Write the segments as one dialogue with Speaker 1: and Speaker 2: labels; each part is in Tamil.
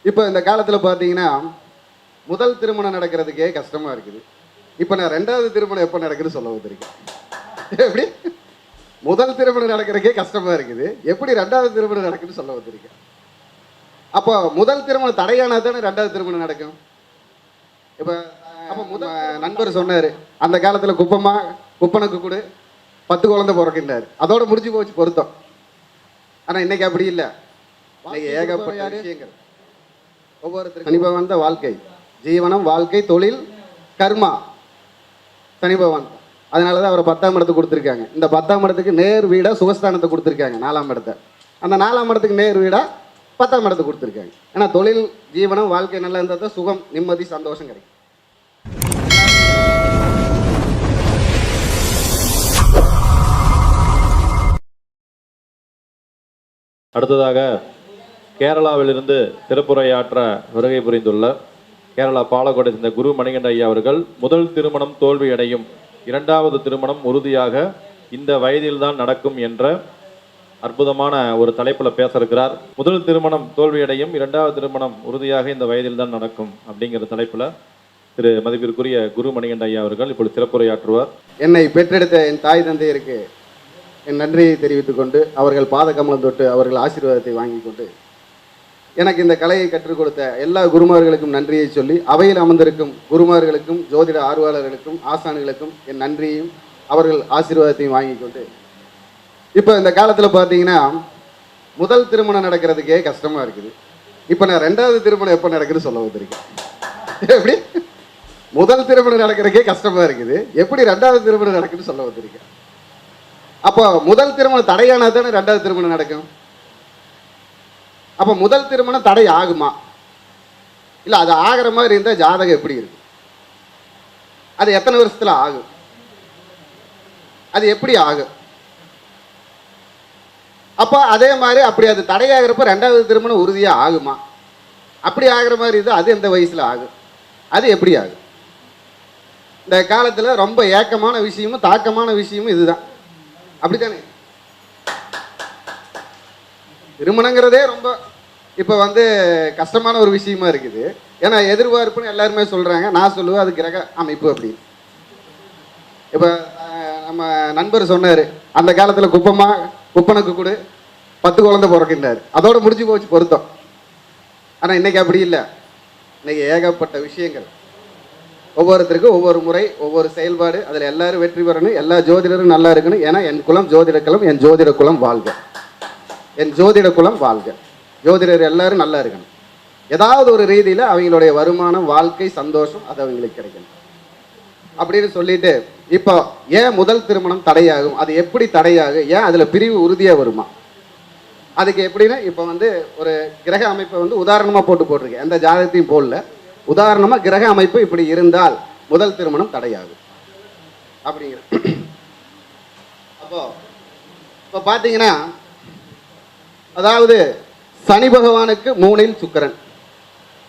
Speaker 1: இப்போ இந்த காலத்தில் பார்த்தீங்கன்னா முதல் திருமணம் நடக்கிறதுக்கே கஷ்டமாக இருக்குது. இப்போ நான் ரெண்டாவது திருமணம் எப்போ நடக்குதுன்னு சொல்ல வந்திருக்கேன். எப்படி முதல் திருமணம் நடக்கிறதுக்கே கஷ்டமாக இருக்குது, எப்படி ரெண்டாவது திருமணம் நடக்குதுன்னு சொல்ல வந்திருக்கேன். அப்போ முதல் திருமணம் தடையானா தானே ரெண்டாவது திருமணம் நடக்கும். இப்போ அப்போ முதல் நண்பர் சொன்னார், அந்த காலத்தில் குப்பனுக்கு கூட 10 குழந்தை பிறக்கின்றார், அதோட முடிஞ்சு போச்சு பொருத்தம். ஆனால் இன்னைக்கு அப்படி இல்லை. இன்னைக்கு ஏகப்பட்ட விஷயங்கள் ஒவ்வொருத்தருக்கும் சனி பகவான் தான் வாழ்க்கை, ஜீவனம், வாழ்க்கை, தொழில், கர்மா. சனி பகவான் அதனால தான் அவரை 10ஆம் இடத்துக்கு கொடுத்துருக்காங்க. இந்த 10ஆம் இடத்துக்கு நேர் வீடா சுகஸ்தானத்தை கொடுத்துருக்காங்க, 4ஆம் இடத்தை. அந்த 4ஆம் இடத்துக்கு நேர் வீடா 10ஆம் இடத்துக்கு கொடுத்துருக்காங்க. ஏன்னா தொழில், ஜீவனம், வாழ்க்கை நல்லா இருந்தால் தான் சுகம், நிம்மதி, சந்தோஷம் கிடைக்கும்.
Speaker 2: அடுத்ததாக கேரளாவிலிருந்து திருப்புரையாற்ற வருகை புரிந்துள்ள கேரளா பாலக்கோட்டை சேர்ந்த குரு மணிகண்ட ஐயா அவர்கள், முதல் திருமணம் தோல்வியடையும், 2வது திருமணம் உறுதியாக இந்த வயதில்தான் நடக்கும் என்ற அற்புதமான ஒரு தலைப்பில் பேச இருக்கிறார். முதல் திருமணம் தோல்வியடையும், 2வது திருமணம் உறுதியாக இந்த வயதில் தான் நடக்கும் அப்படிங்கிற தலைப்பில் திரு மதிப்பிற்குரிய குரு மணிகண்ட ஐயா அவர்கள் இப்பொழுது சிறப்புரையாற்றுவார்.
Speaker 1: என்னை பெற்றெடுத்த என் தாய் தந்தையருக்கு என் நன்றியை தெரிவித்துக் கொண்டு, அவர்கள் பாத கமலம் தொட்டு அவர்கள் ஆசீர்வாதத்தை வாங்கி கொண்டு, எனக்கு இந்த கலையை கற்றுக் கொடுத்த எல்லா குருமார்களுக்கும் நன்றியை சொல்லி, அவையில் அமர்ந்திருக்கும் குருமார்களுக்கும் ஜோதிட ஆர்வலர்களுக்கும் ஆசான்களுக்கும் என் நன்றியையும் அவர்கள் ஆசீர்வாதத்தையும் வாங்கி கொண்டு, இப்போ இந்த காலத்தில் பார்த்தீங்கன்னா முதல் திருமணம் நடக்கிறதுக்கே கஷ்டமாக இருக்குது. இப்போ நான் ரெண்டாவது திருமணம் எப்போ நடக்குதுன்னு சொல்ல வந்திருக்கேன். எப்படி முதல் திருமணம் நடக்கிறதுக்கே கஷ்டமாக இருக்குது, எப்படி ரெண்டாவது திருமணம் நடக்குதுன்னு சொல்ல வந்திருக்கேன். அப்போ முதல் திருமணம் தடையானா தானே ரெண்டாவது திருமணம் நடக்கும். அப்போ முதல் திருமணம் தடை ஆகுமா? இல்லை, அது ஆகிற மாதிரி இருந்தால் ஜாதகம் எப்படி இருக்கு? அது எத்தனை வருஷத்துல ஆகும்? அது எப்படி ஆகும்? அப்போ அதே மாதிரி அப்படி அது தடையாகிறப்ப ரெண்டாவது திருமணம் உறுதியாக ஆகுமா? அப்படி ஆகிற மாதிரி இருந்தால் அது எந்த வயசுல ஆகும்? அது எப்படி ஆகும்? இந்த காலத்தில் ரொம்ப ஏக்கமான விஷயமும் தாக்கமான விஷயமும் இதுதான். அப்படித்தானே? திருமணங்கிறதே ரொம்ப இப்போ கஷ்டமான ஒரு விஷயமா இருக்குது. ஏன்னா எதிர்பார்ப்புன்னு எல்லாருமே சொல்கிறாங்க, நான் சொல்லுவேன் அது கிரக அமைப்பு அப்படின்னு. இப்போ நம்ம நண்பர் சொன்னார், அந்த காலத்தில் குப்பனுக்கு கூட 10 குழந்தை பிறக்கின்றார், அதோட முடிஞ்சு போச்சு பொருத்தம். ஆனால் இன்னைக்கு அப்படி இல்லை. இன்னைக்கு ஏகப்பட்ட விஷயங்கள், ஒவ்வொருத்தருக்கும் ஒவ்வொரு முறை, ஒவ்வொரு செயல்பாடு, அதில் எல்லாரும் வெற்றி பெறணும், எல்லா ஜோதிடரும் நல்லா இருக்கணும். ஏன்னா என் குலம் ஜோதிட குலம், என் ஜோதிட குலம் வாழ்க, என் ஜோதிட குலம் வாழ்க. ஜோதிடர் எல்லாரும் நல்லா இருக்கணும். ஏதாவது ஒரு ரீதியில் அவங்களுடைய வருமானம், வாழ்க்கை, சந்தோஷம் அது அவங்களுக்கு கிடைக்கணும் அப்படின்னு சொல்லிட்டு, இப்போ ஏன் முதல் திருமணம் தடையாகும், அது எப்படி தடையாகும், ஏன் அதில் பிரிவு உறுதியாக வருமா? அதுக்கு எப்படின்னா, இப்போ ஒரு கிரக அமைப்பை உதாரணமாக போட்டிருக்கேன், எந்த ஜாதகத்தையும் போடல, உதாரணமாக கிரக அமைப்பு இப்படி இருந்தால் முதல் திருமணம் தடையாகும் அப்படிங்கிற. இப்போ பார்த்தீங்கன்னா, அதாவது சனி பகவானுக்கு 3ல் சுக்கிரன்.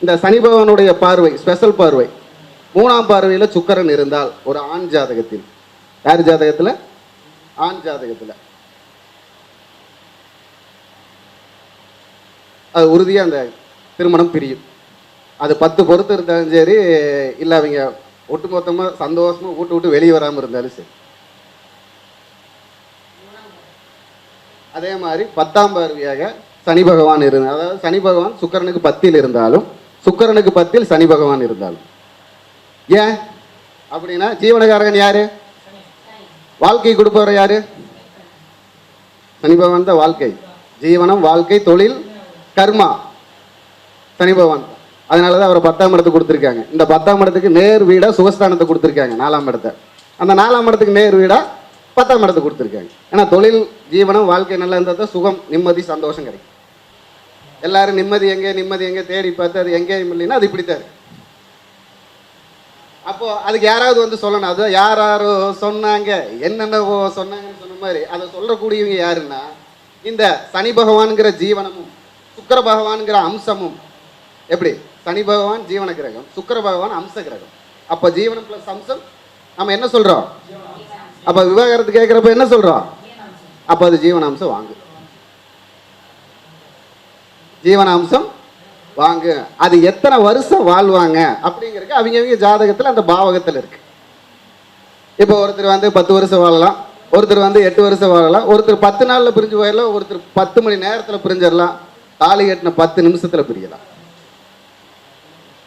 Speaker 1: இந்த சனி பகவானுடைய பார்வை ஸ்பெஷல் பார்வை 3ஆம் பார்வையில் சுக்கிரன் இருந்தால் ஒரு ஆண் ஜாதகத்தில், யார் ஜாதகத்தில்? ஆண் ஜாதகத்தில் அது உறுதியாக அந்த திருமணம் பிரியும். அது 10 பொறுத்து இருந்தாலும் சரி, இல்லை அவங்க ஒட்டுமொத்தமாக சந்தோஷமாக விட்டு வெளியே வராமல் இருந்தாலும் சரி. அதே மாதிரி 10ஆம் பார்வையாக சனி பகவான் இருந்தால், அதாவது சனி பகவான் சுக்கிரனுக்கு 10ல் இருந்தாலும், சுக்கிரனுக்கு 10ல் சனி பகவான் இருந்தாலும், ஏன் அப்படின்னா ஜீவனகாரகன் யாரு? வாழ்க்கை கொடுப்பவர் யாரு? சனி பகவான் தான் வாழ்க்கை, ஜீவனம், வாழ்க்கை, தொழில், கர்மா. சனி பகவான் அதனால தான் அவரை 10ஆம் இடத்துக்கு கொடுத்துருக்காங்க. இந்த 10ஆம் இடத்துக்கு நேர் வீடா சுகஸ்தானத்தை கொடுத்துருக்காங்க, 4ஆம் இடத்தை. அந்த 4ஆம் இடத்துக்கு நேர் வீடா 10ஆம் இடத்துக்கு கொடுத்துருக்காங்க. ஏன்னா தொழில், ஜீவனம், வாழ்க்கை நல்லா இருந்தால் தான் சுகம், நிம்மதி, சந்தோஷம் கிடைக்கும். எல்லாரும் நிம்மதி எங்கே தேடி பார்த்து அது எங்கேயும் இல்லைன்னா அது இப்படித்தான் இருக்கு. அப்போ அதுக்கு யாராவது சொல்லணும், அது யாரோ சொன்னாங்க, என்னென்னவோ சொன்னாங்கன்னு சொன்ன மாதிரி அதை சொல்லக்கூடியவங்க யாருன்னா, இந்த சனி பகவான்கிற ஜீவனமும் சுக்கிர பகவான்கிற அம்சமும். எப்படி? சனி பகவான் ஜீவன கிரகம், சுக்கிர பகவான் அம்ச கிரகம். அப்போ ஜீவனம் பிளஸ் அம்சம் நம்ம என்ன சொல்றோம்? அப்போ விவாகரத்து கேட்குறப்ப என்ன சொல்றோம்? அப்போ அது ஜீவனாம்சம் வாங்கு. ஜீவனாம்சம் வாங்கு. அது எத்தனை வருஷம் வாழ்வாங்க அப்படிங்கிறதுக்கு அவங்க ஜாதகத்தில் அந்த பாவகத்தில் இருக்கு. இப்போ ஒருத்தர் வந்து 10 வருஷம் வாழலாம், ஒருத்தர் வந்து 8 வருஷம் வாழலாம், ஒருத்தர் 10 நாளில் பிரிஞ்சு போயிடலாம், ஒருத்தர் 10 மணி நேரத்தில் பிரிஞ்சிடலாம், தாலி கட்டின 10 நிமிஷத்தில் பிரியலாம்.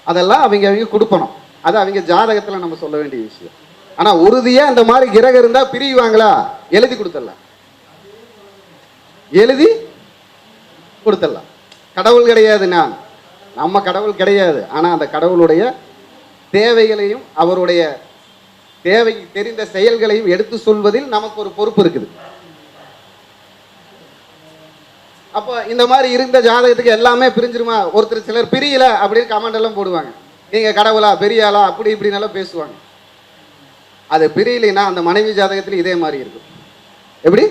Speaker 1: அதெல்லாம் அவங்க கொடுப்பணும். அது அவங்க ஜாதகத்தில் நம்ம சொல்ல வேண்டிய விஷயம். ஆனால் உறுதியாக இந்த மாதிரி கிரகம் இருந்தால் பிரிவாங்களா? எழுதி கொடுத்துடலாம், எழுதி கொடுத்துடலாம். கடவுள் கிடையாது, நம்ம கடவுள் கிடையாது. ஆனால் அந்த கடவுளுடைய தேவைகளையும் அவருடைய தேவைக்கு தெரிந்த செயல்களையும் எடுத்து சொல்வதில் நமக்கு ஒரு பொறுப்பு இருக்குது. அப்போ இந்த மாதிரி இருந்த ஜாதகத்துக்கு எல்லாமே பிரிஞ்சிருமா? ஒருத்தர் சிலர் பிரியல அப்படின்னு கமெண்ட் எல்லாம் போடுவாங்க, நீங்க கடவுளா பெரியாளா அப்படி இப்படின்னாலும் பேசுவாங்க. அது பிரியலைன்னா அந்த மனைவி ஜாதகத்தில் இதே மாதிரி இருக்கும். எப்படி?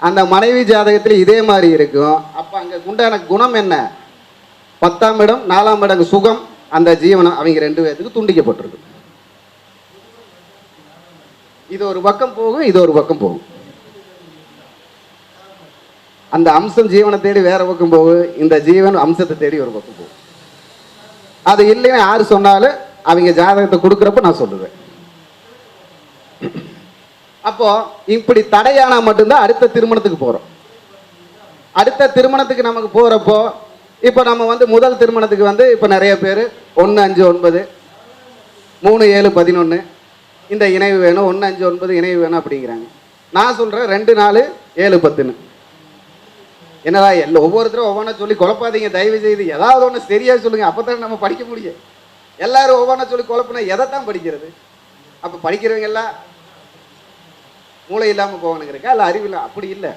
Speaker 1: அந்த மனைவி ஜாதகத்தில் இதே மாதிரி இருக்கும். அப்போ அங்கே உண்டான குணம் என்ன? 10ஆம் இடம் 4ஆம் இடம் சுகம், அந்த ஜீவனம் அவங்க 2 பேருக்கு துண்டிக்கப்பட்டிருக்கு. இது ஒரு பக்கம் போகும், இது ஒரு பக்கம் போகும். அந்த அம்சம் ஜீவனை தேடி வேற பக்கம் போகும், இந்த ஜீவன் அம்சத்தை தேடி ஒரு பக்கம் போகும். அது இல்லைன்னு யாரு சொன்னாலும் அவங்க ஜாதகத்தை கொடுக்குறப்ப நான் சொல்லுவேன். அப்போ இப்படி தடையானா மட்டும்தான் அடுத்த திருமணத்துக்கு போறோம். அடுத்த திருமணத்துக்கு நமக்கு போறப்போ இப்போ நம்ம வந்து முதல் திருமணத்துக்கு வந்து இப்போ நிறைய பேர் 1, 5, 9, 3, 7, 11 இந்த இணைவு வேணும், 1, 5, 9 இணைவு வேணும் அப்படிங்கிறாங்க. நான் சொல்றேன் 2, 4, 7, 10. என்னடா ஒவ்வொருத்தரும் ஒவ்வொன்றா சொல்லி குழப்பாதீங்க தயவு செய்து. ஏதாவது ஒன்று சரியா சொல்லுங்க, அப்பதான் நம்ம படிக்க முடியும். எல்லாரும் ஒவ்வொன்றா சொல்லி குழப்பினா எதைத்தான் படிக்கிறது? அப்போ படிக்கிறவங்க எல்லாம் மூளை இல்லாமல் போகணுங்க இருக்கா, இல்லை அறிவு இல்லை? அப்படி இல்லை.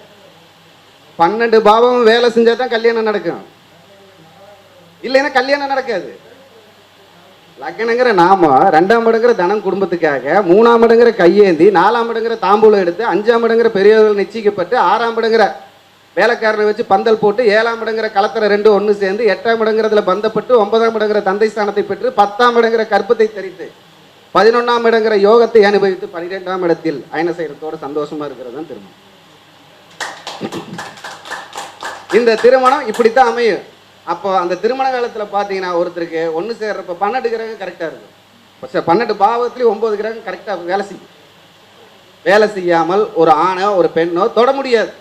Speaker 1: 12 பாவமும் வேலை செஞ்சால் தான் கல்யாணம் நடக்கும், இல்லைன்னா கல்யாணம் நடக்காது. லக்னங்கிற நாம 2ஆம் இடங்கிற தனம் குடும்பத்துக்காக, 3ஆம் இடங்கிற கையேந்தி, 4ஆம் இடங்கிற தாம்பூலம் எடுத்து, 5ஆம் இடங்கிற பெரியவர்கள் நிச்சயிக்கப்பட்டு, 6ஆம் இடங்கிற வேலைக்காரனை வச்சு பந்தல் போட்டு, 7ஆம் இடங்கிற களத்திர 2 ஒன்று சேர்ந்து, 8ஆம் இடங்கிறதுல பந்தப்பட்டு, 9ஆம் இடங்கிற தந்தை ஸ்தானத்தை பெற்று, 10ஆம் இடங்கிற கற்பத்தை தரித்து, 11ஆம் இடங்கிற யோகத்தை அனுபவித்து, 12ஆம் இடத்தில் அயன செய்யறதோட சந்தோஷமா இருக்கிறது தான் திருமணம். இந்த திருமணம் இப்படித்தான் அமையும். அப்போ அந்த திருமண காலத்தில் பார்த்தீங்கன்னா ஒருத்தருக்கு ஒன்று சேர்றப்ப 12 கிரகம் கரெக்டாக இருக்கும். 12 பாவத்துலேயும் 9 கிரகம் கரெக்டாக வேலை செய்யும். வேலை செய்யாமல் ஒரு ஆணோ ஒரு பெண்ணோ தொட முடியாது.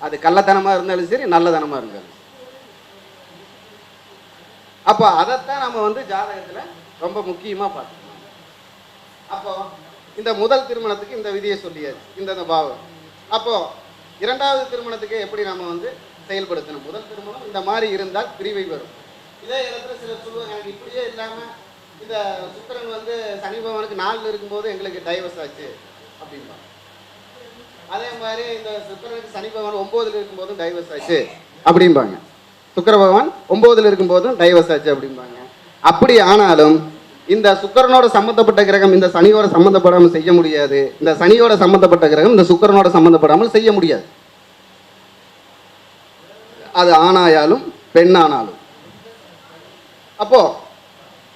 Speaker 1: அது கள்ளத்தனமாக இருந்தாலும் சரி, நல்லதனமாக இருந்தாலும். அப்போ அதைத்தான் நம்ம வந்து ஜாதகத்தில் ரொம்ப முக்கியமாக பார்த்துக்கணும். அப்போ இந்த முதல் திருமணத்துக்கு இந்த விதியை சொல்லியாச்சு, இந்த பாவம். அப்போ 2வது திருமணத்துக்கு எப்படி நம்ம வந்து செயல்படுத்தணும்? முதல் திருமணம் இந்த மாதிரி இருந்தால் பிரிவை வரும். இதே இடத்துல சிலர் சொல்லுவாங்க, எனக்கு இப்படியே இல்லாமல் இந்த சுக்கிரன் வந்து சனி பகவானுக்கு 4 இருக்கும்போது எங்களுக்கு டைவர்ஸ் ஆச்சு அப்படின்பாங்க. அதே மாதிரி இந்த சுக்கிரனுக்கு சனி பகவான் 9 இருக்கும்போதும் டைவர்ஸ் ஆச்சு அப்படிம்பாங்க. சுக்கிர பகவான் 9 இருக்கும்போதும் டைவர்ஸ் ஆச்சு அப்படிம்பாங்க. அப்படி ஆனாலும் இந்த சுக்கிரனோட சம்பந்தப்பட்ட கிரகம் இந்த சனியோட சம்பந்தப்படாமல் செய்ய முடியாது, இந்த சனியோட சம்பந்தப்பட்ட கிரகம் இந்த சுக்கிரனோட சம்பந்தப்படாமல் செய்ய முடியாது. அது ஆணாயாலும் பெண்ணானாலும். அப்போ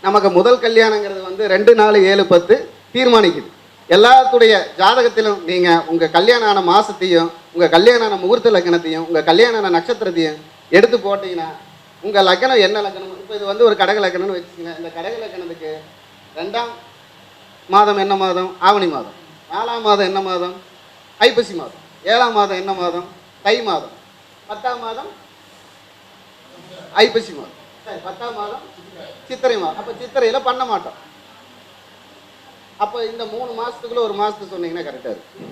Speaker 1: நமக்கு முதல் கல்யாணங்கிறது வந்து 2, 4, 7, 10 தீர்மானிக்குது. எல்லாத்துடைய ஜாதகத்திலும் நீங்க உங்க கல்யாணம் ஆன மாசத்தையும், உங்க கல்யாணம் ஆன முகூர்த்த லக்னத்தையும், உங்க கல்யாணம் ஆன நட்சத்திரத்தையும் எடுத்து போட்டீங்கன்னா உங்க லக்னம் என்ன லக்னம்? இப்போ இது வந்து ஒரு கடக லக்னம்னு வச்சுக்கோங்க. இந்த கடக லக்னத்துக்கு 2ஆம் மாதம் என்ன மாதம்? ஆவணி மாதம். 4ஆம் மாதம் என்ன மாதம்? ஐப்பசி மாதம். 7ஆம் மாதம் என்ன மாதம்? தை மாதம். 10ஆம் மாதம் ஐப்பசி மாதம். சரி, 10ஆம் மாதம் சித்திரை மாதம். அப்போ சித்திரையில் பண்ண மாட்டோம். அப்போ இந்த 3 மாதத்துக்குள்ள ஒரு மாதத்துக்கு சொன்னீங்கன்னா கரெக்டாக இருக்கு.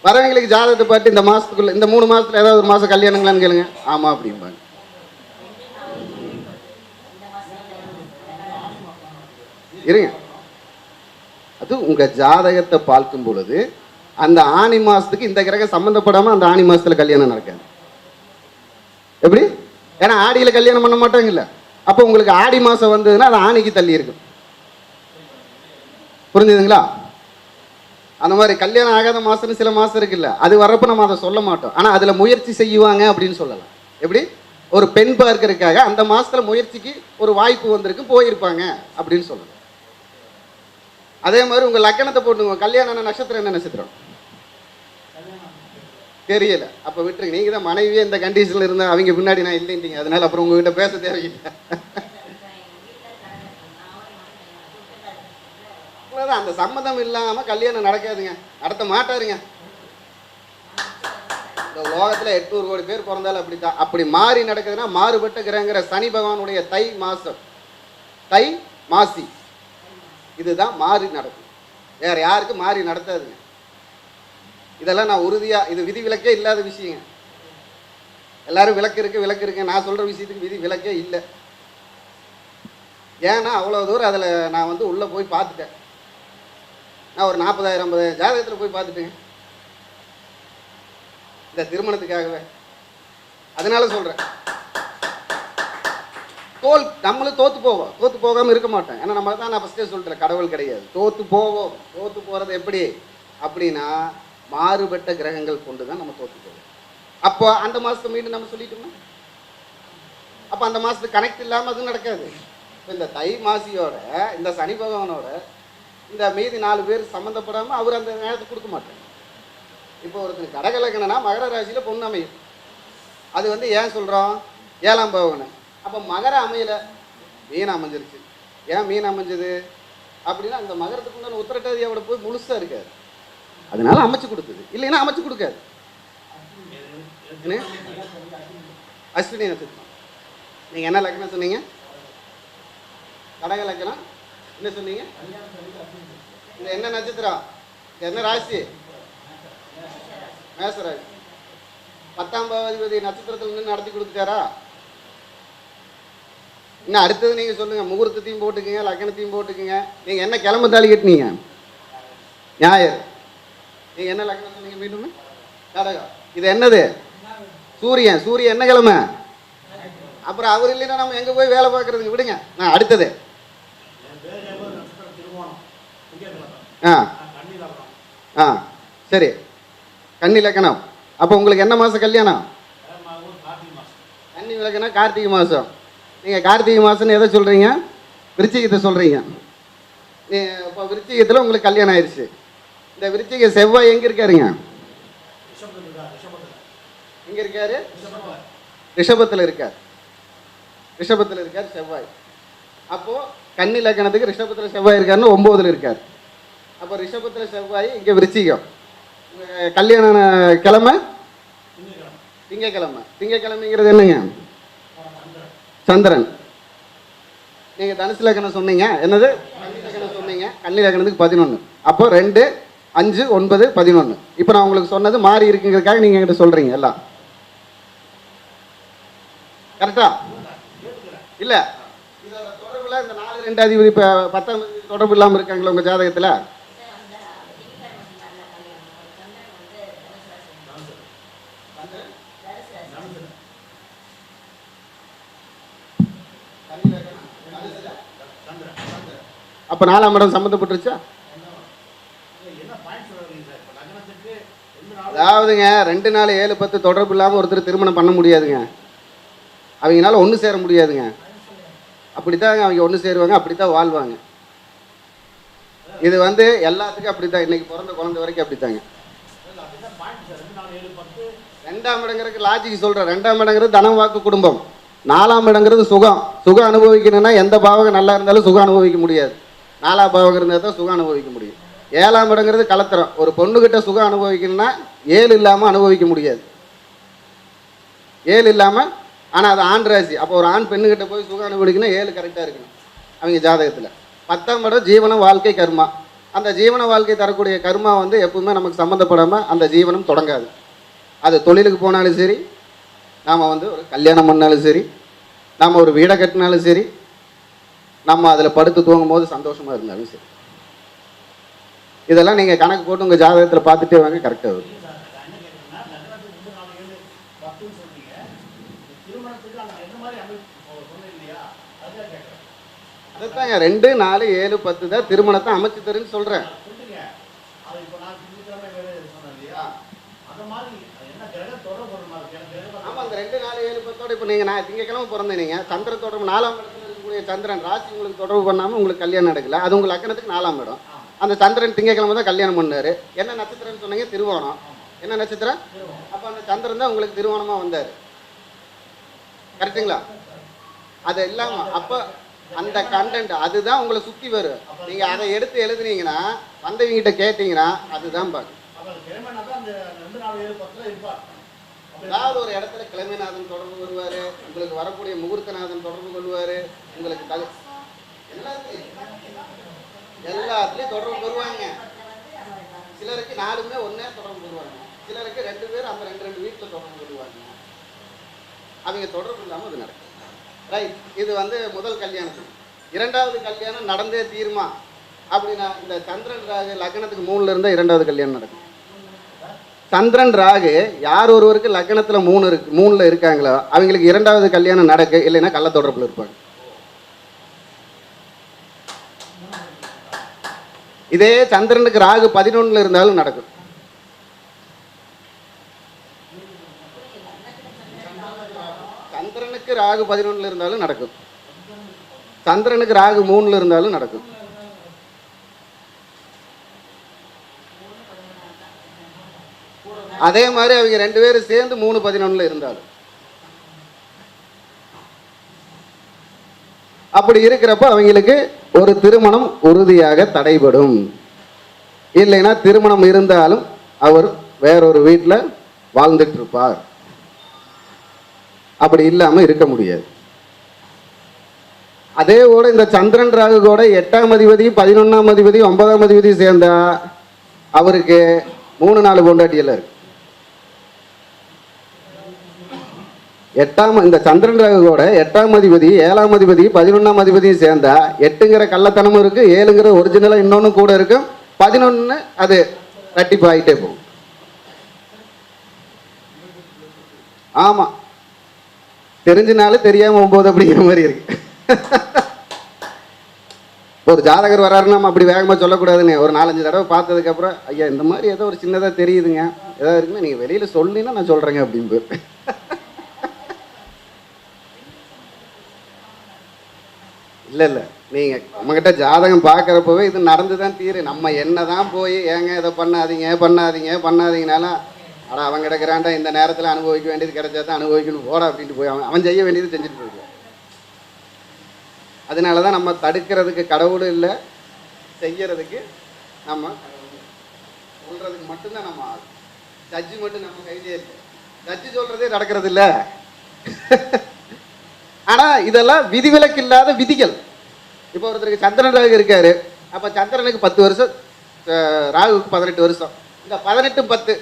Speaker 1: வரவங்களுக்கு ஜாதகத்தை பார்த்து இந்த மாதத்துக்குள்ள, இந்த 3 மாதத்துல ஏதாவது ஒரு மாதம் கல்யாணங்களான்னு கேளுங்க, ஆமாம் அப்படிம்பாங்க. இருங்க, அது உங்க ஜாதகத்தை பார்க்கும் பொழுது அந்த ஆணி மாசத்துக்கு இந்த கிரகம் சம்பந்தப்படாம அந்த ஆணி மாசத்துல கல்யாணம் நடக்காது. எப்படி? ஏன்னா ஆடியில கல்யாணம் பண்ண மாட்டாங்கல்ல. அப்போ உங்களுக்கு ஆடி மாசம் வந்ததுன்னா அது ஆணிக்கு தள்ளி இருக்கும். புரிஞ்சுதுங்களா? அந்த மாதிரி கல்யாணம் ஆகாத மாசம்னு சில மாசம் இருக்குல்ல, அது வர்றப்ப நம்ம அதை சொல்ல மாட்டோம். ஆனா அதுல முயற்சி செய்வாங்க அப்படின்னு சொல்லலாம். எப்படி? ஒரு பெண் பார்க்கறதுக்காக அந்த மாசத்துல முயற்சிக்கு ஒரு வாய்ப்பு வந்திருக்கு, போயிருப்பாங்க அப்படின்னு சொல்லலாம். அதே மாதிரி உங்க லக்கணத்தை போட்டுங்க, கல்யாணம் நட்சத்திரம் என்ன நட்சத்திரம்? தெரியல. அப்போ விட்டுருங்க. நீங்கள் தான் மனைவியே இந்த கண்டிஷனில் இருந்தால் அவங்க பின்னாடி நான் இல்லைன்ட்டீங்க. அதனால அப்புறம் உங்ககிட்ட பேச தேவையில்லை. அவ்வளோதான். அந்த சம்மதம் இல்லாமல் கல்யாணம் நடக்காதுங்க, நடத்த மாட்டாருங்க. இந்த உலகத்தில் 800 கோடி பேர் பிறந்தாலும் அப்படித்தான். அப்படி மாறி நடக்குதுன்னா மாறுபட்ட கிரகங்கிற சனி பகவானுடைய தை மாசம், தை மாசி, இதுதான் மாறி நடக்கும். வேற யாருக்கும் மாறி நடத்தாதுங்க. இதெல்லாம் நான் உறுதியாக, இது விதி விலக்கே இல்லாத விஷயங்க. எல்லாரும் விலக்கு இருக்கு நான் சொல்கிற விஷயத்துக்கு விதி விலக்கே இல்லை. ஏன்னா அவ்வளோ தூரம் அதில் நான் வந்து உள்ளே போய் பார்த்துட்டேன். நான் ஒரு 40,000 50,000 ஜாதகத்தில் போய் பார்த்துட்டேங்க இந்த திருமணத்துக்காகவே. அதனால சொல்கிறேன், நம்மளும் தோற்று போவோம், தோற்று போகாமல் இருக்க மாட்டேன். ஏன்னா நம்ம தான் நான் ஃபஸ்ட்டே சொல்கிறேன், கடவுள் கிடையாது. தோற்று போவோம். தோற்று போகிறது எப்படி அப்படின்னா மாறுபட்ட கிரகங்கள் கொண்டு தான் நம்ம தோற்று போவோம். அப்போ அந்த மாதத்தை மீண்டும் நம்ம சொல்லிட்டோம்னா அப்போ அந்த மாதத்துக்கு கனெக்ட் இல்லாமல் அது நடக்காது. இப்போ இந்த தை மாசியோட இந்த சனி பகவானோட இந்த மீதி 4 பேர் சம்மந்தப்படாமல் அவர் அந்த நேரத்தை கொடுக்க மாட்டார். இப்போ ஒருத்தர் கடகலக்கணனா மகர ராசியில் பொண்ணு அமையும். அது வந்து ஏன் சொல்கிறோம், 7ஆம் பகவான். அப்போ மகர அமையலை, மீன் அமைஞ்சிருச்சு. ஏன் மீன் அமைஞ்சது அப்படின்னா அந்த மகரத்துக்கு உண்டான உத்திரட்டாதியோட போய் முழுசாக இருக்காது. அதனால அமைச்சு கொடுக்குது, இல்லைன்னா அமைச்சு கொடுக்காது. அஸ்வினி நட்சத்திரம். நீங்கள் என்ன லக்னம் சொன்னீங்க? கடக லக்னம். என்ன சொன்னீங்க? இந்த என்ன நட்சத்திரம், என்ன ராசி? மேசராசி. 10ஆம் பாவாதிபதி நட்சத்திரத்தில் நின்று நடத்தி கொடுத்துட்டாரா? இன்னும் அடுத்தது நீங்கள் சொல்லுங்கள். முகூர்த்தத்தையும் போட்டுக்குங்க, லக்னத்தையும் போட்டுக்குங்க. நீங்கள் என்ன கிளம்பு தாலி கட்டினீங்க? ஞாயிறு. நீங்கள் என்ன லக்னம் சொன்னீங்க? மீண்டும் கடகம். இது என்னது? சூரியன். சூரியன் என்ன கிழமை? அப்புறம் அவர் இல்லைன்னா நம்ம எங்கே போய் வேலை பார்க்குறதுங்க? விடுங்க. நான் அடுத்தது சரி, கன்னி லக்கணம். அப்போ உங்களுக்கு என்ன மாதம் கல்யாணம்? கன்னி லக்கணம் கார்த்திகை மாதம். நீங்கள் கார்த்திகை மாதம்னு எதை சொல்கிறீங்க? விருச்சிகத்தை சொல்கிறீங்க. இப்போ விருச்சிகத்தில் உங்களுக்கு கல்யாணம் ஆயிடுச்சு. இந்த விருச்சிக செவ்வாய் எங்கே இருக்காருங்க? எங்கே இருக்காரு? ரிஷபத்தில் இருக்கார். ரிஷபத்தில் இருக்கார் செவ்வாய். அப்போது கன்னி லக்கணத்துக்கு ரிஷபத்தில் செவ்வாய் இருக்காருன்னு 9ல் இருக்கார். அப்போ ரிஷபத்தில் செவ்வாய், இங்கே விருச்சிகம். கல்யாண கிழமை திங்கக்கிழமை. திங்கக்கிழமைங்கிறது என்னங்க? சந்திரன். நீங்கள் தனுசு லக்கணம் சொன்னீங்க, என்னது? கன்னி லக்கணம் சொன்னீங்க. கன்னி லக்கணத்துக்கு 11. அப்போ 2, 5, 9, 11. இப்போ நான் உங்களுக்கு சொன்னது மாறி இருக்குங்கிறதுக்காக நீங்கள் என்கிட்ட சொல்கிறீங்க எல்லாம் கரெக்டா? இல்லை, இதோட தொடர்பில் இந்த 4, 2 அதிபதி இப்போ 10ஆம் தொடர்பு இல்லாமல் இருக்காங்களா உங்கள் ஜாதகத்தில்? அப்போ 4ஆம் இடம் சம்மந்தப்பட்டுருச்சா? அதாவதுங்க 2, 4, 7, 10 தொடர்பு இல்லாமல் ஒருத்தர் திருமணம் பண்ண முடியாதுங்க. அவங்களால ஒன்று சேர முடியாதுங்க. அப்படித்தான் அவங்க ஒன்று சேருவாங்க, அப்படித்தான் வாழ்வாங்க. இது வந்து எல்லாத்துக்கும் அப்படித்தான். இன்னைக்கு பிறந்த குழந்தை வரைக்கும் அப்படித்தாங்க. 2ஆம் இடங்கிறதுக்கு லாஜிக் சொல்கிறேன். 2ஆம் இடங்கிறது தனம், வாக்கு, குடும்பம். 4ஆம் இடங்கிறது சுகம். சுகம் அனுபவிக்கணும்னா எந்த பாவகம் நல்லா இருந்தாலும் சுகம் அனுபவிக்க முடியாது. 4ஆம் பாவகம் இருந்தால் தான் சுகம் அனுபவிக்க முடியும். 7ஆம் இடங்கிறது கலத்திரம். ஒரு பொண்ணுகிட்ட சுகம் அனுபவிக்கணும்னா 7 இல்லாமல் அனுபவிக்க முடியாது. 7 இல்லாமல். ஆனால் அது ஆண் ராசி. அப்போ ஒரு ஆண் பெண்ணுக்கிட்ட போய் சுகம் அனுபவிக்கணும் 7 கரெக்டாக இருக்கணும் அவங்க ஜாதகத்தில். 10ஆம் இடம் ஜீவனம், வாழ்க்கை, கர்மா. அந்த ஜீவன வாழ்க்கை தரக்கூடிய கர்மா வந்து எப்பவுமே நமக்கு சம்மந்தப்படாமல் அந்த ஜீவனம் தொடங்காது. அது தொழிலுக்கு போனாலும் சரி, நாம் வந்து ஒரு கல்யாணம் பண்ணாலும் சரி, நாம் ஒரு வீடை கட்டினாலும் சரி, நம்ம அதில் படுத்து தூங்கும் போது சந்தோஷமாக இருந்தாலும் சரி, இதெல்லாம் நீங்கள் கணக்கு போட்டு உங்கள் ஜாதகத்தில் பார்த்துட்டே வாங்க, கரெக்டாக வரும். அதுதாங்க 2, 4, 7, 10 தான் திருமணத்தை அமைச்சு தருன்னு சொல்கிறேன். ஆமாம், அந்த 2, 4, 7, 10 இப்போ நீங்கள் நான் திங்கக்கிழமை பிறந்தேன். நீங்கள் சந்திர தொடர்பு 4ஆம் இடத்துல இருக்கக்கூடிய சந்திரன் ராசி உங்களுக்கு தொடர்பு பண்ணாமல் உங்களுக்கு கல்யாணம் நடக்கல. அது உங்கள் லக்கணத்துக்கு 4ஆம் இடம். அந்த சந்திரன் திங்கக்கிழமை தான் கல்யாணம் பண்ணார். என்ன நட்சத்திரம்னு சொன்னீங்க? திருவோணம். என்ன நட்சத்திரம்? அப்போ அந்த சந்திரன் தான் உங்களுக்கு திருவோணமாக வந்தார். கரெக்டுங்களா? அது இல்லாம அப்போ அந்த கண்டென்ட் அதுதான் உங்களை சுற்றி வரும். நீங்கள் அதை எடுத்து எழுதுனீங்கன்னா வந்தவங்கிட்ட கேட்டீங்கன்னா அதுதான் பார்க்கும். ஏதாவது ஒரு இடத்துல கிழமைநாதன் தொடர்பு கொள்வார், உங்களுக்கு வரக்கூடிய முகூர்த்தநாதன் தொடர்பு கொள்வார், உங்களுக்கு எல்லாத்துலேயும் தொடர்பு கொள்வாங்க. சிலருக்கு 4மே ஒன்றே தொடர்பு கொள்வாங்க, சிலருக்கு 2 பேர் அந்த 2 வீட்டில் தொடர்பு கொள்வாங்க. அவங்க தொடர்பு இல்லாமல் அது நடக்கும். ரைட். இது வந்து முதல் கல்யாணத்துக்கு. 2வது கல்யாணம் நடந்தே தீருமா அப்படின்னா இந்த சந்திரன் ராகு லக்னத்துக்கு 3ல் இருந்தால் 2வது கல்யாணம் நடக்கும். சந்திரன் ராகு யார் ஒருவருக்கு லக்னத்தில் 3ல் இருக்காங்களோ அவங்களுக்கு 2வது கல்யாணம் நடக்கு, இல்லைன்னா கள்ள தொடர்பில் இருப்பாங்க. இதே சந்திரனுக்கு ராகு 11ல் இருந்தாலும் நடக்கும். சந்திரனுக்கு ராகு 11ல் இருந்தாலும் நடக்கும். சந்திரனுக்கு ராகு 3ல் இருந்தாலும் நடக்கும். அதே மாதிரி அவங்க 2 பேரும் சேர்ந்து 3-11ல் இருந்தாலும். அப்படி இருக்கிறப்ப அவங்களுக்கு ஒரு திருமணம் உறுதியாக தடைபடும். இல்லைன்னா திருமணம் இருந்தாலும் அவர் வேறொரு வீட்டில் வாழ்ந்துட்டு இருப்பார். அப்படி இல்லாமல் இருக்க முடியாது. அதே கூட இந்த சந்திரன் ராகு கூட 8ஆம் அதிபதி 11ஆம் அதிபதி 9ஆம் அதிபதி சேர்ந்தா அவருக்கு 3-4 பொண்டாட்டியெல்லாம் இருக்கு. இந்த சந்திரன் ராகு கூட 8ஆம் அதிபதி 7ஆம் அதிபதி 11ஆம் அதிபதியும் சேர்ந்தா 8ங்கிற கள்ளத்தனமும் இருக்கு, 7ங்கிற ஒரிஜினலா இன்னொன்னு கூட இருக்கும், 11 அது ரெட்டிப்பாயிட்டே போகும். ஆமா, தெரிஞ்சினாலும் தெரியாம 9 அப்படிங்கிற மாதிரி இருக்கு. ஒரு ஜாதகர் வராருன்னு நம்ம அப்படி வேகமாக சொல்லக்கூடாதுன்னு ஒரு 4-5 தடவை பார்த்ததுக்கப்புறம் ஐயா இந்த மாதிரி ஏதோ ஒரு சின்னதாக தெரியுதுங்க, ஏதாவது இருக்குன்னா நீங்கள் வெளியில் சொல்லினா நான் சொல்கிறேங்க அப்படின்னு. இல்லை நீங்கள் நம்மக்கிட்ட ஜாதகம் பார்க்குறப்பவே இது நடந்து தான் தீரு. நம்ம என்ன தான் போய் ஏங்க இதை பண்ணாதீங்கனாலும் ஆனால் அவன் கிடக்கிறான்டா இந்த நேரத்தில் அனுபவிக்க வேண்டியது கிடைச்சா தான் அனுபவிக்கணும் போட அப்படின்ட்டு போய் அவன் செய்ய வேண்டியது செஞ்சுட்டு போயிடுவான். அதனால தான் நம்ம தடுக்கிறதுக்கு கடவுளும் இல்லை, செய்யறதுக்கு நம்ம சொல்கிறதுக்கு மட்டும்தான் நம்ம ஆகும். ஜட்ஜு மட்டும் நம்ம கையிலே இருக்கு. ஜட்ஜு சொல்கிறதே நடக்கிறது இல்லை. ஆனால் இதெல்லாம் விதிவிலக்கு இல்லாத விதிகள். இப்போ ஒருத்தருக்கு சந்திரன் ராகு இருக்காரு, அப்போ சந்திரனுக்கு 10 வருஷம், ராகுக்கு 18 வருஷம். இந்த 18-10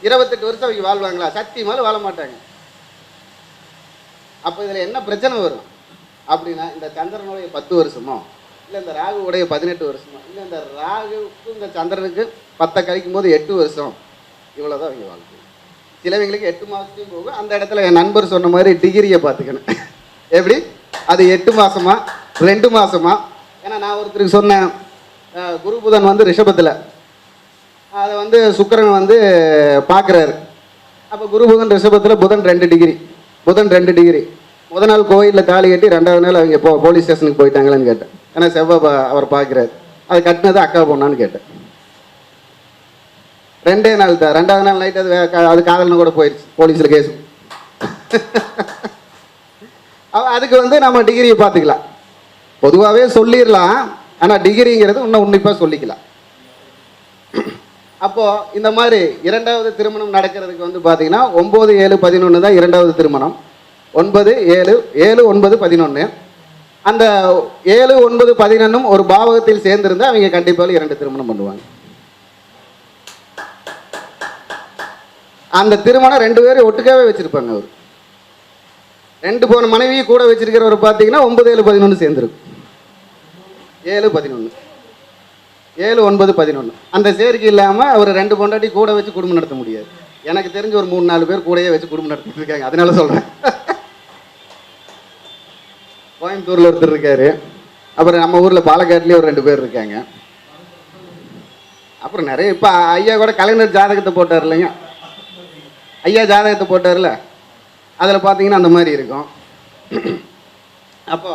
Speaker 1: 28 வருஷம் அவங்க வாழ்வாங்களா? சத்தியமாலும் வாழ மாட்டாங்க. அப்போ இதில் என்ன பிரச்சனை வரும் அப்படின்னா, இந்த சந்திரனுடைய 10 வருஷமோ இல்லை இந்த ராகுவுடைய 18 வருஷமோ இல்லை இந்த ராகுக்கும் இந்த சந்திரனுக்கு 10 கழிக்கும் போது 8 வருஷம், இவ்வளோதான் அவங்க வாழ்க்கை. சிலவங்களுக்கு 8 மாதத்தையும் போகும். அந்த இடத்துல என் நண்பர் சொன்ன மாதிரி டிகிரியை பார்த்துக்கணும். எப்படி அது 8 மாதமா 2 மாதமா? ஏன்னா நான் ஒருத்தருக்கு சொன்னேன், குரு புதன் வந்து ரிஷபத்தில், அதை வந்து சுக்கிரன் வந்து பார்க்குறாரு. அப்போ குரு புதன் ரிஷபத்தில், புதன் 2 டிகிரி. முதல் நாள் கோயிலில் தாலி கட்டி 2வது நாள் அவங்க போலீஸ் ஸ்டேஷனுக்கு போயிட்டாங்களான்னு கேட்டேன். ஏன்னா செவ்வாய் அவர் பார்க்குறாரு. அது கட்டினது அக்கா பொண்ணான்னு கேட்டேன். 2 நாள் தான். 2வது நாள் நைட்டு அது காதல்னு கூட போயிடுச்சு, போலீஸில் கேஸு. அதுக்கு வந்து நம்ம டிகிரியை பார்த்துக்கலாம். பொதுவாகவே சொல்லிடலாம், ஆனால் டிகிரிங்கிறது இன்னும் உன்னிப்பாக சொல்லிக்கலாம். அப்போது இந்த மாதிரி 2வது திருமணம் நடக்கிறதுக்கு வந்து பார்த்தீங்கன்னா 9-7-11 தான் 2வது திருமணம். 9-7-7-9-11 அந்த 7-9-11 ஒரு பாவகத்தில் சேர்ந்திருந்தால் அவங்க கண்டிப்பாக 2 திருமணம் பண்ணுவாங்க. அந்த திருமணம் 2 பேரும் ஒட்டுக்காவே வச்சிருப்பாங்க. அவர் 2 போன மனைவியை கூட வச்சிருக்கிறவர் பார்த்தீங்கன்னா 9-7-11 சேர்ந்துருக்கும். 7-11 7-9-11 அந்த சேர்க்கை இல்லாமல் அவர் 2 பொண்டாட்டி கூட வச்சு குடும்பம் நடத்த முடியாது. எனக்கு தெரிஞ்ச ஒரு 3-4 பேர் கூடயே வச்சு குடும்பம் நடத்திட்டு இருக்காங்க. அதனால சொல்கிறேன். கோயம்புத்தூரில் ஒருத்தர் இருக்காரு, அப்புறம் நம்ம ஊரில் பாலக்காட்லேயே ஒரு 2 பேர் இருக்காங்க. அப்புறம் நிறைய இப்போ ஐயா கூட கலைஞர் ஜாதகத்தை போட்டார் இல்லைங்க, ஐயா ஜாதகத்தை போட்டார்ல, அதில் பார்த்தீங்கன்னா அந்த மாதிரி இருக்கும். அப்போ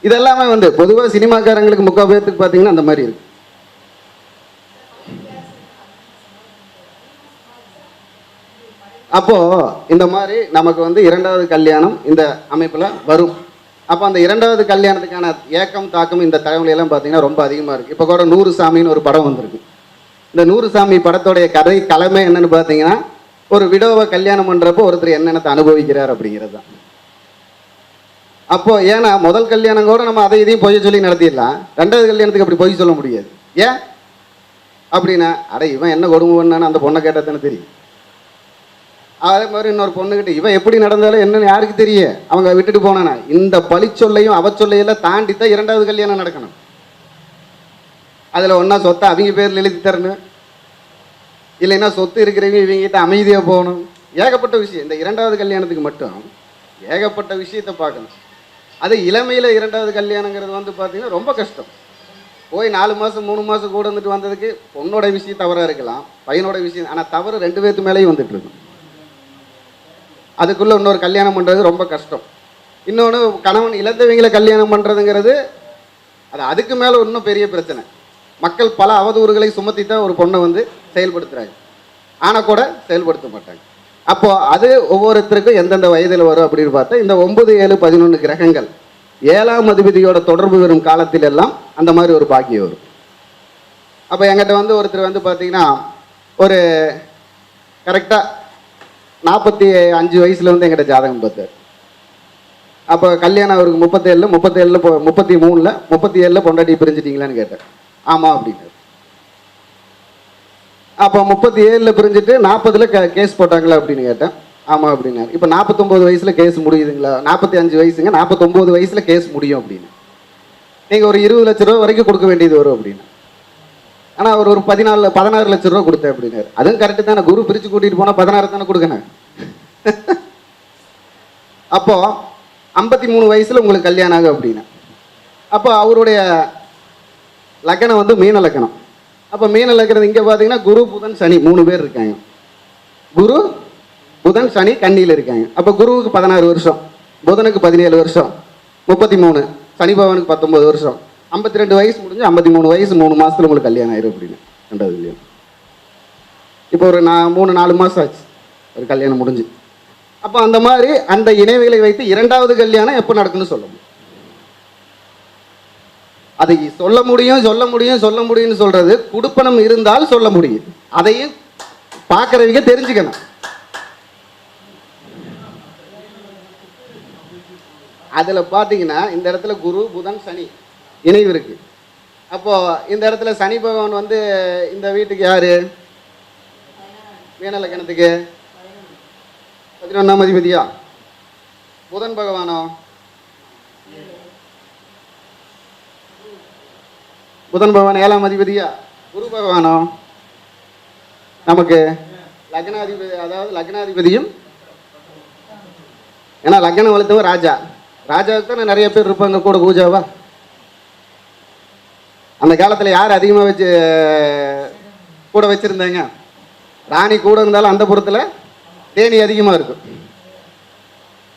Speaker 1: இதெல்லாமே வந்து பொதுவாக சினிமாக்காரங்களுக்கு 3/4 பேர்த்துக்கு பார்த்தீங்கன்னா அந்த மாதிரி இருக்கு. அப்போது இந்த மாதிரி நமக்கு வந்து இரண்டாவது கல்யாணம் இந்த அமைப்பில் வரும். அப்போ அந்த இரண்டாவது கல்யாணத்துக்கான ஏக்கம் தாக்கம் இந்த தலைமுறையெல்லாம் பார்த்தீங்கன்னா ரொம்ப அதிகமாக இருக்குது. இப்போ கூட 100 சாமின்னு ஒரு படம் வந்திருக்கு. இந்த 100 சாமி படத்தோடைய கதை தலைமை என்னன்னு பார்த்தீங்கன்னா, ஒரு விடோவை கல்யாணம் பண்ணுறப்போ ஒருத்தர் என்னென்னத்தை அனுபவிக்கிறார் அப்படிங்கிறது தான். அப்போது ஏன்னா முதல் கல்யாணம் கூட நம்ம அதை இதையும் பொய் சொல்லி நடத்திடலாம், ரெண்டாவது கல்யாணத்துக்கு அப்படி பொய் சொல்ல முடியாது. ஏன் அப்படின்னா, அட இவன் என்ன கொடுமை பண்ணான்னு அந்த பொண்ணை கேட்டால் தானே தெரியும். அதே மாதிரி இன்னொரு பொண்ணுக்கிட்ட இவன் எப்படி நடந்தாலும் என்னன்னு யாருக்கு தெரியும், அவங்க விட்டுட்டு போனானா. இந்த பழிச்சொல்லையும் அவச்சொல்லையெல்லாம் தாண்டி தான் இரண்டாவது கல்யாணம் நடக்கணும். அதில் ஒன்றா சொத்தை அவங்க பேரில் எழுதி தரணும், இல்லைன்னா சொத்து இருக்கிறவங்க இவங்ககிட்ட அமைதியாக போகணும். ஏகப்பட்ட விஷயம் இந்த இரண்டாவது கல்யாணத்துக்கு மட்டும் ஏகப்பட்ட விஷயத்தை பார்க்கணும். அது இளமையில் இரண்டாவது கல்யாணங்கிறது வந்து பார்த்திங்கன்னா ரொம்ப கஷ்டம். போய் 4 மாதம் 3 மாதம் கூட வந்துட்டு வந்ததுக்கு பொண்ணோட விஷயம் தவறாக இருக்கலாம், பையனோட விஷயம், ஆனால் தவறு 2 பேர்த்து மேலேயும் வந்துட்டு இருக்கும். அதுக்குள்ளே இன்னொரு கல்யாணம் பண்ணுறது ரொம்ப கஷ்டம். இன்னொன்று கணவன் இழந்தவங்களை கல்யாணம் பண்ணுறதுங்கிறது அது அதுக்கு மேலே இன்னும் பெரிய பிரச்சனை. மக்கள் பல அவதூறுகளை சுமத்தி தான் ஒரு பொண்ணை வந்து செயல்படுத்துகிறாங்க, ஆனால் கூட செயல்படுத்த மாட்டாங்க. அப்போது அது ஒவ்வொருத்தருக்கும் எந்தெந்த வயதில் வரும் அப்படின்னு பார்த்தா, இந்த 9, 7, 11 கிரகங்கள் 7ஆம் அதிபதியோட தொடர்பு வரும் காலத்தில் எல்லாம் அந்த மாதிரி ஒரு பாக்கியம் வரும். அப்போ என்கிட்ட வந்து ஒருத்தர் வந்து பார்த்தீங்கன்னா ஒரு கரெக்டாக 45 வயசில் வந்து என்கிட்ட ஜாதகம் பார்த்தார். அப்போ கல்யாணம் அவருக்கு 37, 33, 37 பொண்டாட்டி பிரிஞ்சிட்டிங்களான்னு கேட்டேன். ஆமாம் அப்படின்னாரு. அப்போ 37 பிரிஞ்சுட்டு 40 கேஸ் போட்டாங்களா அப்படின்னு கேட்டேன். ஆமாம் அப்படின்னாரு. இப்போ 49 வயசில் கேஸ் முடியுதுங்களா? 45 வயசுங்க, 49 வயசில் கேஸ் முடியும் அப்படின்னு. நீங்கள் ஒரு 20 லட்ச ரூபா வரைக்கும் கொடுக்க வேண்டியது வரும் அப்படின்னு. ஆனால் அவர் ஒரு 16 லட்ச ரூபா கொடுத்தேன் அப்படின்னாரு. அதுவும் கரெக்டு தானே, குரு பிரித்து கூட்டிகிட்டு போனால் 16 தானே கொடுக்கணும். அப்போது 53 வயசில் உங்களுக்கு கல்யாணம் ஆகும் அப்படின்னா, அப்போ அவருடைய லக்கணம் வந்து மீன லக்கணம். அப்போ மீன லக்கணம் இங்கே பார்த்தீங்கன்னா குரு புதன் சனி 3 பேர் இருக்காங்க. குரு புதன் சனி கன்னியில் இருக்காங்க. அப்போ குருவுக்கு 16 வருஷம், புதனுக்கு 17 வருஷம், 33, சனி பகவானுக்கு 19 வருஷம், 52 வயசு முடிஞ்சு 53 வயசு 3 மாதத்தில் உங்களுக்கு கல்யாணம் ஆயிரும் அப்படின்னு. ரெண்டாவது கல்யாணம் இப்போ ஒரு 3-4 மாதம் ஆச்சு ஒரு கல்யாணம் முடிஞ்சு. அப்போ அந்த மாதிரி அந்த இணைவுகளை வைத்து இரண்டாவது கல்யாணம் எப்போ நடக்குன்னு சொல்ல முடியும். அதை சொல்ல முடியும்னு சொல்றது குடுப்பணம் இருந்தால் சொல்ல முடியும். அதையும் பார்க்குறவங்க தெரிஞ்சுக்கணும். அதில் பார்த்தீங்கன்னா இந்த இடத்துல குரு புதன் சனி இணைவு இருக்கு. அப்போ இந்த இடத்துல சனி பகவான் வந்து இந்த வீட்டுக்கு யாரு? மீன லக்கணத்துக்கு 11ஆம் அதிபதியா? புதன் பகவானோ? புதன் பகவான் 7ஆம் அதிபதியா? குரு பகவானோ? நமக்கு லக்னாதிபதி, அதாவது லக்னாதிபதியும், ஏன்னா லக்னம் வளர்த்தவன் ராஜா. ராஜாவுக்கு தான் நிறைய பேர் இருப்பாங்க கூட பூஜாவா. அந்த காலத்தில் யார் அதிகமாக வச்சு கூட வச்சுருந்தாங்க? ராணி கூட இருந்தாலும் அந்த புறத்தில் தேனி அதிகமாக இருக்கும்.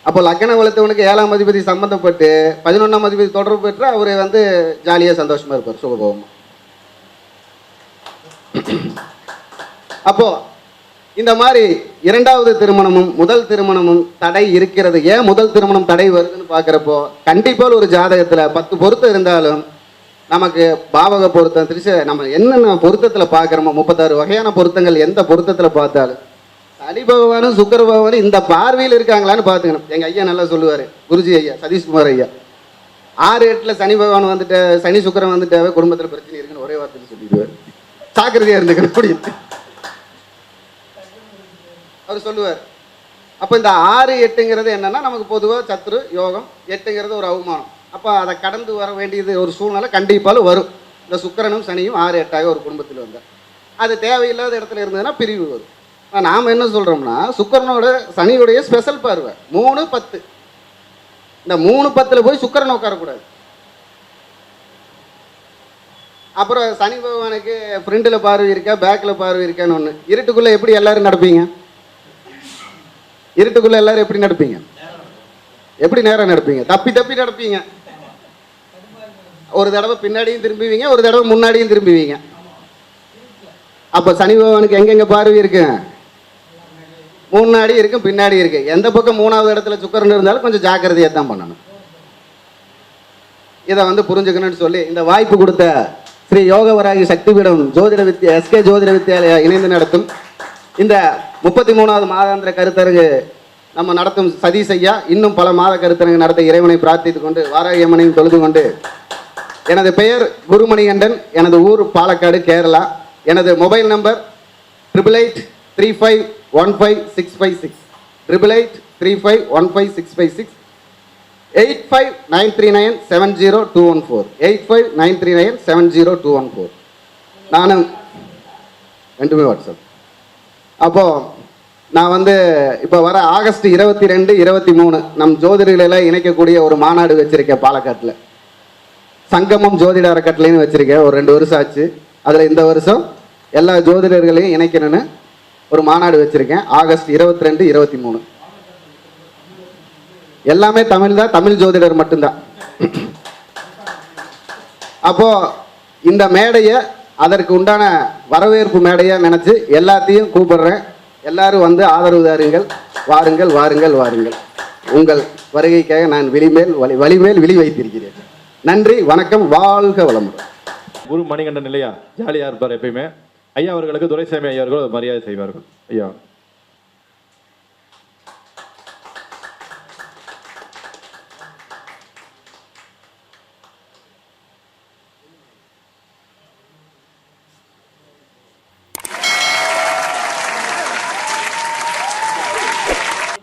Speaker 1: அப்போ லக்னம் வளர்த்தவனுக்கு 7ஆம் அதிபதி சம்பந்தப்பட்டு 11ஆம் அதிபதி தொடர்பு பெற்று அவர் வந்து ஜாலியாக சந்தோஷமாக இருப்பார், சுகபோகமாக. அப்போது இந்த மாதிரி இரண்டாவது திருமணமும் முதல் திருமணமும் தடை இருக்கிறது. ஏன் முதல் திருமணம் தடை வருதுன்னு பார்க்குறப்போ, கண்டிப்பாக ஒரு ஜாதகத்தில் 10 பொருத்தம் இருந்தாலும் நமக்கு பாவக பொருத்தம் நம்ம என்னென்ன பொருத்தத்தில் பார்க்குறோமோ 36 வகையான பொருத்தங்கள் எந்த பொருத்தத்தில் பார்த்தாலும் சனி பகவானும் சுக்கர பகவானும் இந்த பார்வையில் இருக்காங்களான்னு பார்த்துக்கணும். எங்கள் ஐயா நல்லா சொல்லுவார், குருஜி ஐயா சதீஷ்குமார் ஐயா. 6-8 சனி பகவான் வந்துட்டு சனி சுக்கரன் வந்துட்டாவே குடும்பத்தில் பிரச்சனை இருக்குன்னு ஒரே வார்த்தையில் சொல்லிடுவார். ஜாக்கிரதையாக இருந்துக்கணும் அப்படின்னு அவர் சொல்லுவார். அப்போ இந்த 6-8ங்கிறது என்னன்னா, நமக்கு பொதுவாக சத்ரு யோகம், 8ங்கிறது ஒரு அவமானம். அப்போ அதை கடந்து வர வேண்டியது ஒரு சூழ்நிலை கண்டிப்பாலும் வரும். இந்த சுக்கிரனும் சனியும் 6-8ஆக ஒரு குடும்பத்தில் வந்தால் அது தேவையில்லாத இடத்துல இருந்ததுன்னா பிரிவு வரும். நாம் என்ன சொல்கிறோம்னா, சுக்கிரனோட சனியுடைய ஸ்பெஷல் பார்வை 3-10. இந்த 3-10 போய் சுக்கிரன் உட்காரக்கூடாது. அப்புறம் சனி பகவானுக்கு ஃப்ரண்டில் பார்வை இருக்கா பேக்கில் பார்வை இருக்கான்னு ஒன்று. இருட்டுக்குள்ளே எப்படி எல்லாரும் நடப்பீங்க? இருட்டுக்குள்ளே எல்லாரும் எப்படி நடப்பீங்க? எப்படி நேரம் நடப்பீங்க? தப்பி தப்பி நடப்பீங்க. ஒரு தடவை பின்னாடியும் திரும்புவீங்க, ஒரு தடவை முன்னாடியும் திரும்புவீங்க. அப்போ சனி பகவானுக்கு எங்கெங்கே பார்வை இருக்கு? முன்னாடி இருக்கும் பின்னாடி இருக்கு. எந்த பக்கம் 3வது இடத்துல சுக்கிரன் இருந்தாலும் கொஞ்சம் ஜாக்கிரதையாக தான் பண்ணணும். இதை வந்து புரிஞ்சுக்கணும்னு சொல்லி இந்த வாய்ப்பு கொடுத்த ஸ்ரீ யோகவராகி சக்திபீடம் ஜோதிட வித்யா எஸ்கே ஜோதிட வித்யாலயா இணைந்து நடத்தும் இந்த 33வது மாதாந்திர கருத்தரங்கு நம்ம நடத்தும் சதீஷ் ஐயா இன்னும் பல மாத கருத்தரங்கு நடத்த இறைவனை பிரார்த்தித்துக் கொண்டு வாராகி அம்மனையும் தொழுது கொண்டு, எனது பெயர் குருமணிகண்டன், எனது ஊர் பாலக்காடு, கேரளா. எனது மொபைல் நம்பர் 8835155656 8835155656 8593970214 8593970214. நானும் ரெண்டுமே வாட்ஸ்அப். அப்போது நான் வந்து இப்போ வர ஆகஸ்ட் 22, 23 நம் ஜோதிடர்களெல்லாம் இணைக்கக்கூடிய ஒரு மாநாடு வச்சுருக்கேன் பாலக்காட்டில். சங்கமம் ஜோதிட அறக்கட்டளைன்னு வச்சுருக்கேன். ஒரு 2 வருஷம் ஆச்சு. அதில் இந்த வருஷம் எல்லா ஜோதிடர்களையும் இணைக்கணும்னு ஒரு மாநாடு வச்சுருக்கேன். ஆகஸ்ட் 22, 23. எல்லாமே தமிழ் தான், தமிழ் ஜோதிடர் மட்டும்தான். அப்போது இந்த மேடையை அதற்கு உண்டான வரவேற்பு மேடையாக நினச்சி எல்லாத்தையும் கூப்பிடுறேன். எல்லாரும் வந்து ஆதரவு தாருங்கள். வாருங்கள் வாருங்கள் வாருங்கள். உங்கள் வருகைக்காக நான் வழிமேல் விழி வைத்திருக்கிறேன். நன்றி, வணக்கம், வாழ்க வளமுடன்.
Speaker 2: குரு மணிகண்டன் இல்லையா, ஜாலியாக இருப்பார் எப்பயுமே. ஐயா அவர்களுக்கு துரைசாமி ஐயா அவர்கள் மரியாதை செய்வார்கள். ஐயா